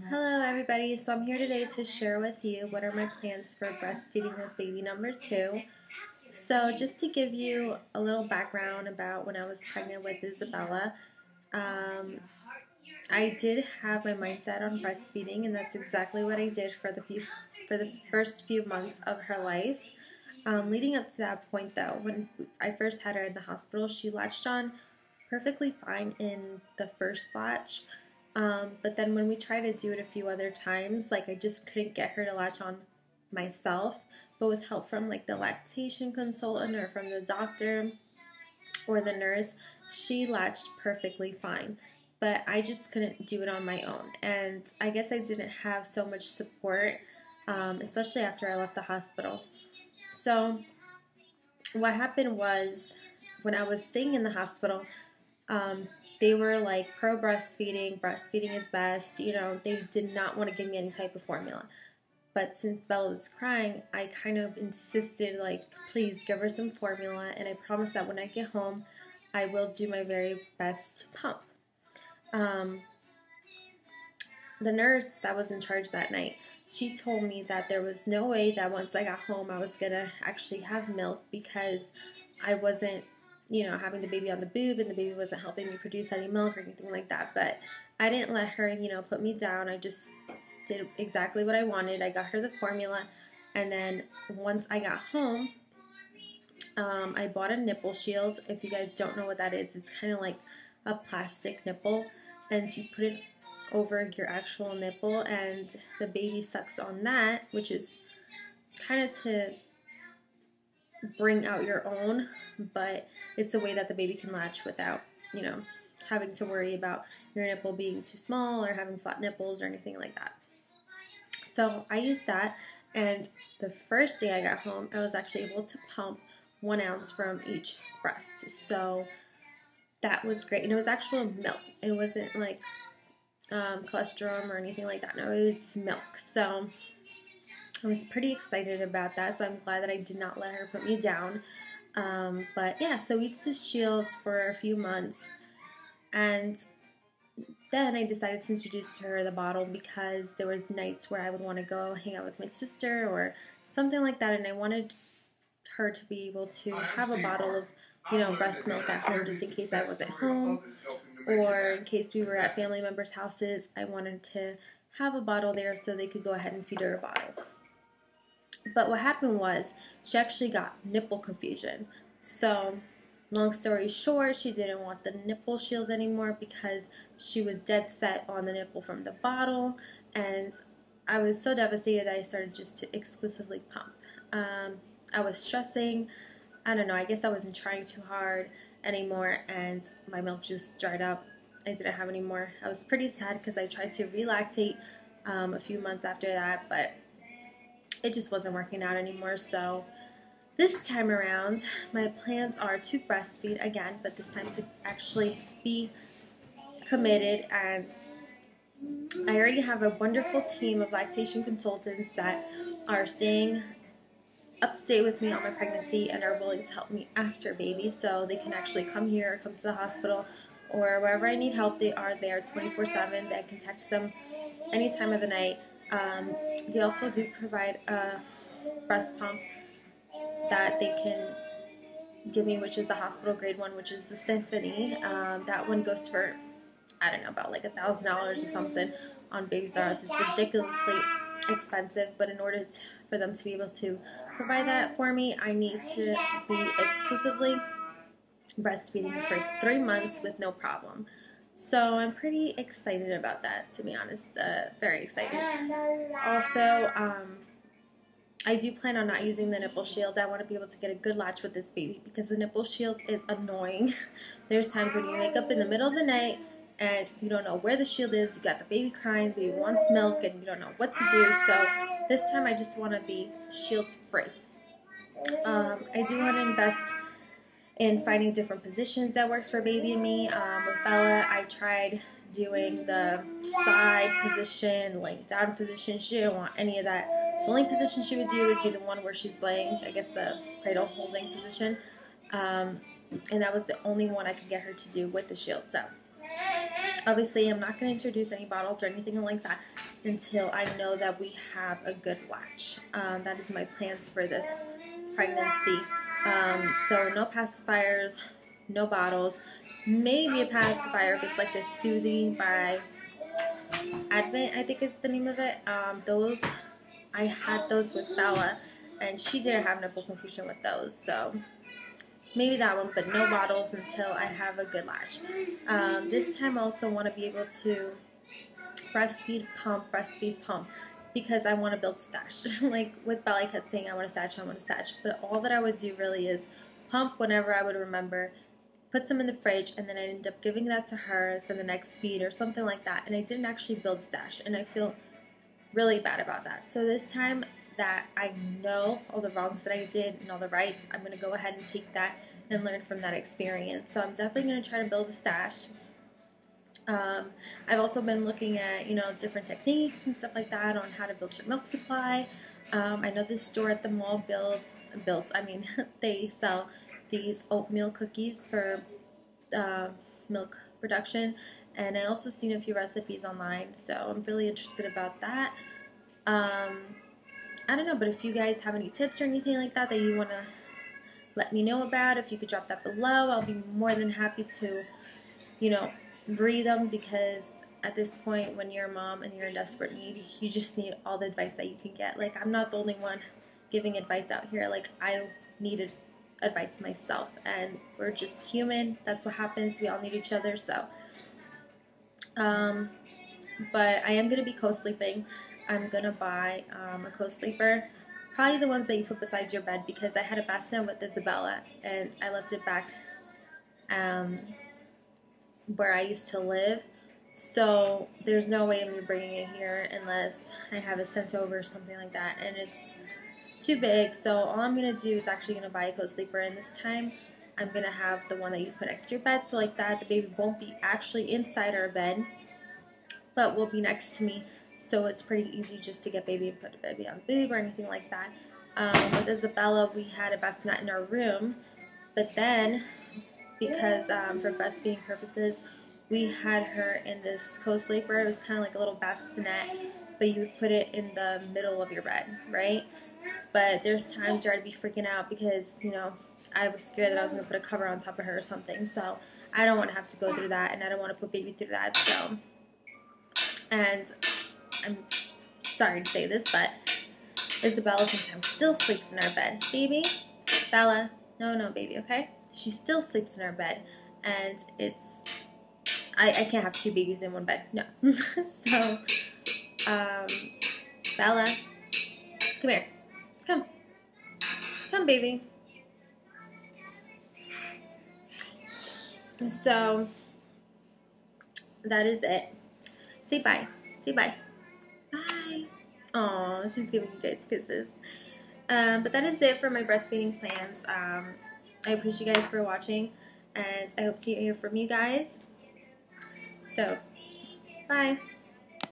Hello everybody, so I'm here today to share with you what are my plans for breastfeeding with baby number 2. So just to give you a little background about when I was pregnant with Isabella, I did have my mindset on breastfeeding, and that's exactly what I did for the first few months of her life. Leading up to that point though, when I first had her in the hospital, she latched on perfectly fine in the first latch. But then when we tried to do it a few other times, like I just couldn't get her to latch on myself. But with help from like the lactation consultant or from the doctor or the nurse, she latched perfectly fine. But I just couldn't do it on my own. And I guess I didn't have so much support, especially after I left the hospital. So what happened was when I was staying in the hospital, they were like pro breastfeeding, breastfeeding is best, they did not want to give me any type of formula. But since Bella was crying, I kind of insisted, like, please give her some formula, and I promise that when I get home, I will do my very best to pump. The nurse that was in charge that night, she told me that there was no way that once I got home I was going to actually have milk because I wasn't having the baby on the boob, and the baby wasn't helping me produce any milk or anything like that. But I didn't let her, put me down. I just did exactly what I wanted. I got her the formula, and then once I got home, I bought a nipple shield. If you guys don't know what that is, it's kind of like a plastic nipple, and you put it over your actual nipple, and the baby sucks on that, which is kind of to bring out your own, but it's a way that the baby can latch without, having to worry about your nipple being too small or having flat nipples or anything like that. So I used that, and the first day I got home, I was actually able to pump 1 ounce from each breast. So that was great, and it was actual milk. It wasn't like cholesterol or anything like that. No, it was milk. So I was pretty excited about that, so I'm glad that I did not let her put me down. But yeah, so we used the shields for a few months, and then I decided to introduce to her the bottle because there was nights where I would want to go hang out with my sister or something like that, and I wanted her to be able to have a bottle of, breast milk at home just in case I wasn't home, or in case we were at family members' houses. I wanted to have a bottle there so they could go ahead and feed her a bottle. But what happened was she actually got nipple confusion. So long story short, she didn't want the nipple shield anymore because she was dead set on the nipple from the bottle, and I was so devastated that I started just to exclusively pump. I was stressing. I don't know, I guess I wasn't trying too hard anymore, and my milk just dried up. I didn't have any more. I was pretty sad because I tried to relactate a few months after that, but it just wasn't working out anymore. So this time around, my plans are to breastfeed again, but this time to actually be committed. And I already have a wonderful team of lactation consultants that are staying up to date with me on my pregnancy and are willing to help me after baby. So they can actually come here, come to the hospital, or wherever I need help. They are there 24/7. I can text them any time of the night. They also do provide a breast pump that they can give me, which is the hospital grade one, which is the Symphony. That one goes for, I don't know, about like $1,000 or something on Babies R Us. It's ridiculously expensive, but in order for them to be able to provide that for me, I need to be exclusively breastfeeding for 3 months with no problem. So I'm pretty excited about that, to be honest. Very excited. Also, I do plan on not using the nipple shield. I want to be able to get a good latch with this baby because the nipple shield is annoying. There's times when you wake up in the middle of the night and you don't know where the shield is. You got the baby crying, the baby wants milk, and you don't know what to do. So this time I just want to be shield free. I do want to invest in finding different positions that works for baby and me. With Bella, I tried doing the side position, laying down position. She didn't want any of that. The only position she would do would be the one where she's laying, I guess the cradle holding position. And that was the only one I could get her to do with the shield. So Obviously, I'm not going to introduce any bottles or anything like that until I know that we have a good latch. That is my plans for this pregnancy. So no pacifiers, no bottles. Maybe a pacifier if it's like this Soothing by Advent, I think is the name of it. Those, I had those with Bella, and she didn't have nipple confusion with those. So maybe that one, but no bottles until I have a good latch. This time I also want to be able to breastfeed, pump, because I want to build stash. Like with Bella, I kept saying I want to stash, but all that I would do really is pump whenever I would remember, put some in the fridge, and then I'd end up giving that to her for the next feed or something like that, and I didn't actually build stash, and I feel really bad about that. So this time that I know all the wrongs that I did and all the rights, I'm going to go ahead and take that and learn from that experience. So I'm definitely going to try to build a stash. I've also been looking at, different techniques and stuff like that on how to build your milk supply. I know this store at the mall they sell these oatmeal cookies for milk production, and I also seen a few recipes online, so I'm really interested about that. I don't know, but if you guys have any tips or anything like that you want to let me know about, if you could drop that below, I'll be more than happy to, read them, because at this point when you're a mom and you're in desperate need, you just need all the advice that you can get. Like, I'm not the only one giving advice out here. Like, I needed advice myself, and we're just human. That's what happens. We all need each other. So but I am going to be co-sleeping. I'm going to buy a co-sleeper, probably the ones that you put beside your bed, because I had a bassinet with Isabella and I left it back where I used to live. So there's no way of me bringing it here unless I have it sent over or something like that, and it's too big. So all I'm going to do is actually going to buy a co-sleeper, and this time I'm going to have the one that you put next to your bed, so like that the baby won't be actually inside our bed, but will be next to me. So it's pretty easy just to get baby and put a baby on the boob or anything like that. With Isabella, we had a bassinet in our room, but then because for breastfeeding purposes, we had her in this co-sleeper. It was kind of like a little bassinet, but you would put it in the middle of your bed, right? But there's times where I'd be freaking out because, I was scared that I was going to put a cover on top of her or something. So I don't want to have to go through that, and I don't want to put baby through that. So, and I'm sorry to say this, but Isabella sometimes still sleeps in our bed. Baby? Bella? No, baby, okay? She still sleeps in our bed, and I can't have two babies in one bed. No. So, Bella, come here. Come, baby. So, that is it. Say bye. Say bye. Bye. Aw, she's giving you guys kisses. But that is it for my breastfeeding plans. I appreciate you guys for watching, and I hope to hear from you guys. So, bye.